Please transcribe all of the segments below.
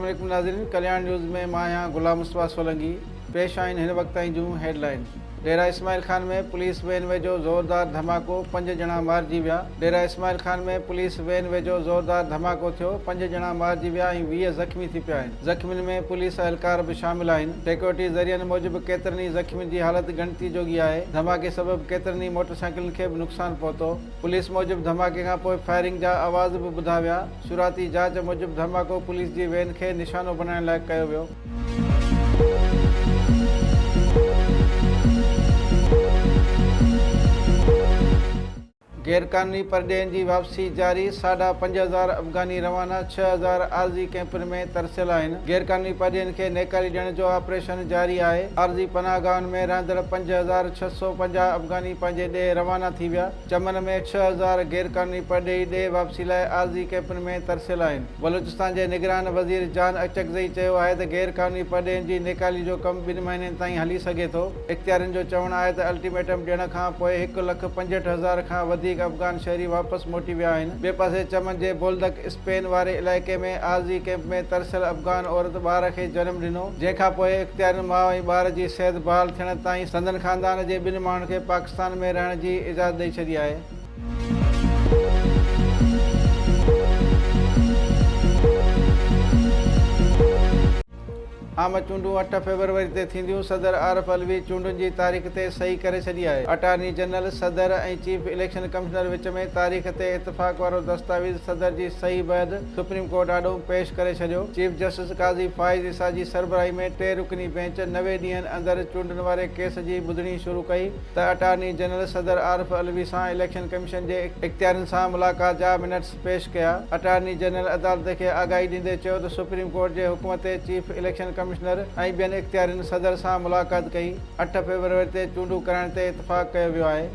अस्सलामुअलैकुम नाज़रीन, कल्याण न्यूज़ में मां आहियां गुलाम मुस्तफ़ा सोलंकी। पेश आहिनि हिन वक्त ताईं जूं हेडलाइन। डेरा इस्माइल खान में पुलिस वैन वेझो ज़ोरदार धमाको, 5 ॼणा मारिजी विया। डेरा इस्माइल खान में पुलिस वैन वेझो ज़ोरदार धमाको थियो, 5 ॼणा मारिजी विया ऐं 20 ज़ख़्मी थी पिया आहिनि। ज़ख़्मियुनि में पुलिस एहलकार बि शामिल आहिनि। सिक्योरिटी ज़रियनि मूजिबि केतिरनि ई ज़ख़्मियुनि जी हालत ॻणती जोगी आहे। धमाके सबबि केतिरनि ई मोटरसाइकिलुनि खे बि नुक़सानु पहुतो। पुलिस मूजिबि धमाके खां पोइ फायरिंग जा आवाज़ बि ॿुधा विया। शुरूआती जांच मूजिबि धमाको पुलिस जी वैन खे निशानो बनाइण लाइ कयो वियो। गैरकानूनी परॾेहनि जी वापसी जारी, 5,500 अफ़गानी रवाना, 6,000 आरज़ी कैंपुनि में तरसियल आहिनि। गैरकानूनी परॾेहनि खे नेकाली ॾियण जो ऑपरेशन जारी आहे। आरज़ी पनाहगाहनि में रहंदड़ 5,650 अफ़गानी पंहिंजे ॾे रवाना थी विया। चमन में 6,000 गैरकानूनी परॾेही ॾे वापसी लाइ आरज़ी कैंपुनि में तरसियल आहिनि। बलूचिस्तान जे निगरान वज़ीर जान अचकज़ई चयो आहे त गैरकानूनी परॾेहनि जी नेकाली जो कमु 2 महीननि ताईं हली सघे थो। इख़्तियारनि जो चवणु आहे त अल्टीमेटम ॾियण खां पोइ 1,65,000 खां वधीक अफ़गान शहरी वापसि मोटी विया आहिनि। ॿिए पासे चमन जे बोल्दक स्पेन वारे इलाइक़े में आरज़ी कैंप में तरसियल अफ़गान औरत ॿार खे जनमु ॾिनो, जंहिंखां पोइ इख़्तियारनि माउ ऐं ॿार जी सिहत बहाल थियण ताईं संदन ख़ानदान जे 2 माण्हुनि खे पाकिस्तान में रहण जी इजाज़त ॾेई छॾी आहे। आम चूंडूं 8 फरवरी ते थींदियूं। सदर आरिफ अलवी चूंडुनि जी तारीख़ ते सही करे छॾी आहे। अटार्नी जनरल, सदर ऐं चीफ इलेक्शन कमिश्नर विच में तारीख़ ते इतफ़ाक़ वारो दस्तावेज़ सदर जी सही बैदि सुप्रीम कोर्ट ॾाढो पेश करे छॾियो। चीफ जस्टिस काज़ी फ़ाइज़ ईसा जी सरबराही में 3 रुकनी बेंच 90 ॾींहंनि अंदरि चूंडुनि वारे केस जी ॿुधणी शुरू कई त अटार्नी जनरल सदर आरिफ अलवी सां इलेक्शन कमीशन जे इख़्तियारनि सां मुलाक़ात जा मिनट्स पेश कया। अटार्नी जनरल अदालत खे आगाही ॾींदे चयो त सुप्रीम कोर्ट जे हुकुम ते चीफ इलेक्शन कमिश्नर ऐं ॿियनि इख़्तियारनि सदर सां मुलाक़ात कई। 8 फरवरी ते चूंडूं करण ते इतफ़ाक़ कयो वियो आहे।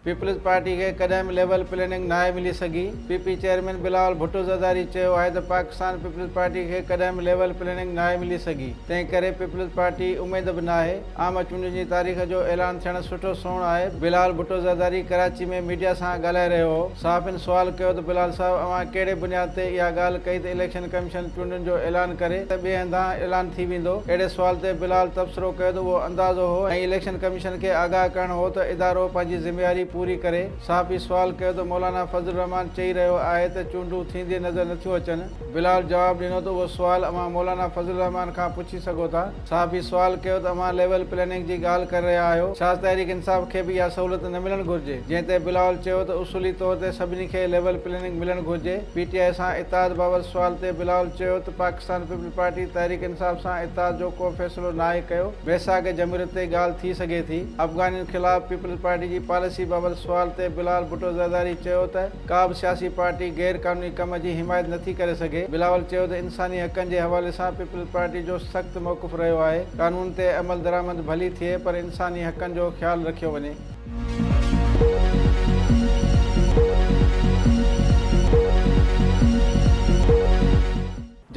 पीपल्स पार्टी खे कॾहिं लेवल प्लानिंग नाहे मिली सघी। पीपी चेयरमैन बिलावल भुट्टो ज़रदारी चयो आहे त पाकिस्तान पीपल्स पार्टी खे कॾहिं लेवल प्लानिंग नाहे मिली सघी, तंहिं करे पीपल्स पार्टी उमेद बि नाहे। आम चूंडुनि जी तारीख़ जो ऐलान थियणु सुठो सुहिणो आहे। बिलावल भुट्टो ज़रदारी कराची में मीडिया सां ॻाल्हाए रहियो हो। सहाफ़ियुनि सुवाल कयो त बिलावल साहिबु, अव्हां कहिड़े बुनियाद ते इहा ॻाल्हि कई त इलेक्शन कमीशन चूंडुनि जो ऐलान करे त ॿिए हंधां ऐलान थी वेंदो। अहिड़े सुवाल ते बिलावल तबसरो कयो त उहो अंदाज़ो हो ऐं इलेक्शन कमीशन खे आगाह करणु हो त इदारो पंहिंजी ज़िम्मेवारी पूरी करे। सहाफ़ी सुवाल कयो त मौलाना फज़ल रहमान चई रहियो आहे त चूंडूं थींदे नज़र नथियूं अचनि। बिलावल जवाबु ॾिनो त उहो सुवाल अव्हां मौलाना फज़ल रहमान खां पुछी सघो था। सहाफ़ी सुवाल कयो त अव्हां लेवल प्लानिंग जी ॻाल्हि करे रहिया आहियो, छा तहरीक इंसाफ़ खे बि इहा सहूलियत न मिलणु घुरिजे? जंहिं ते बिलावल चयो त उसूली तौर ते सभिनी खे लेवल प्लानिंग मिलणु घुरिजे। पीटीआई सां इताद बाबति सुवाल ते बिलावल चयो त पाकिस्तान पीपल्स पार्टी तहरीक इंसाफ़ सां इताद जो को फ़ैसिलो नाहे कयो। बैसाख जमहूरियत ते ॻाल्हि थी सघे थी। अफ़गानियुनि ख़िलाफ़ पीपल्स पार्टी जी पॉलिसी बाबति सुवाल ते बिलावल भुट्टो ज़रदारी चयो त का बि सियासी पार्टी गैर कानूनी कम जी हिमायत नथी करे सघे। बिलावल चयो त इंसानी हक़नि जे हवाले सां पीपल्स पार्टी जो सख़्तु मौक़िफ़ रहियो आहे। कानून ते अमल दरामद भली थिए पर इंसानी हक़नि जो ख़्यालु रखियो वञे।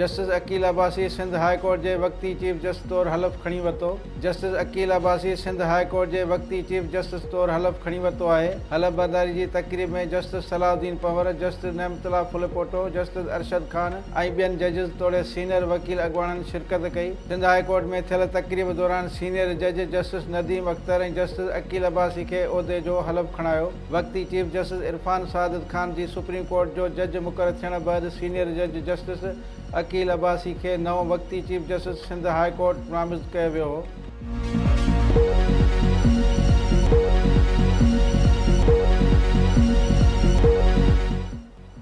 Justice Aqeel Abbasi Sindh high court जे वक़्ती चीफ जस्टिस तौरु हलफ़ खणी वरितो। Justice Aqeel Abbasi Sindh high court जे वक़्ती चीफ जस्टिस तौरु हलफ़ खणी वरितो आहे। हलफ़ बरदारी जी तक़रीब में justice Salahuddin Panhwar, justice Nematullah Phulpoto, justice Arshad Khan ऐं ॿियनि जजिस तोड़े सीनियर वकील अॻवाननि शिरकत कई। सिंध हाई कोर्ट में थियल तक़रीब दौरान सीनियर जज जस्टिस नदीम अख्तर ऐं जस्टिस अकील अब्बासी खे उहिदे जो हलफ़ खणायो। वक़्ती चीफ जस्टिस इरफान सादित खान जी सुप्रीम कोर्ट जो जज मुक़ररु थियण बैदि सीनियर जज जस्टिस अकील अब्बासी खे नओं वक़्ती chief justice Sindh high court नामज़द कयो वियो हो।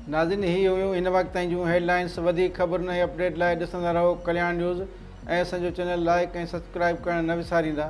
नाज़रीन, ही हुयूं हिन वक़्त ताईं जूं हेडलाइंस। वधीक ख़बरुनि ऐं अपडेट लाइ ॾिसंदा रहो कल्याण न्यूज़ ऐं असांजो चैनल लाइक ऐं सब्सक्राइब करणु न विसारींदा।